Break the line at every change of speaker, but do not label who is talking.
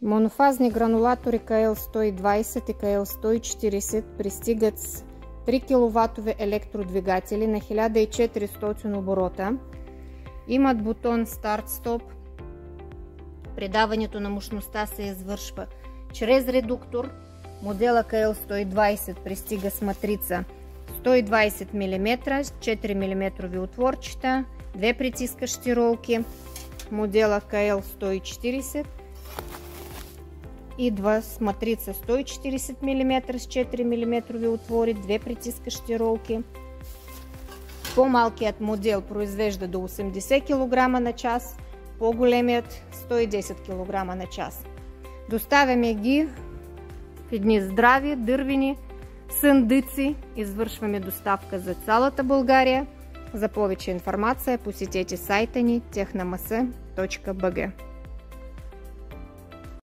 Монофазни гранулатори КЛ-120 и КЛ-140 пристигат с 3 кВт електродвигатели на 1400 оборота. Имат бутон старт-стоп. Предаването на мощността се извършва чрез редуктор. Модела КЛ-120 пристига с матрица 120 мм, 4 мм отворчета, 2 притискащи ролки. Модела КЛ-140 идва с матрица 140 мм с 4 мм отвори, 2 притискащи ролки. По-малкият модел произвежда до 80 кг на час, по-големият 110 кг на час. Доставяме ги в едни здрави дървени съндъци. Извършваме доставка за цялата България. За повече информация посетете сайта ни tehnamasa.bg.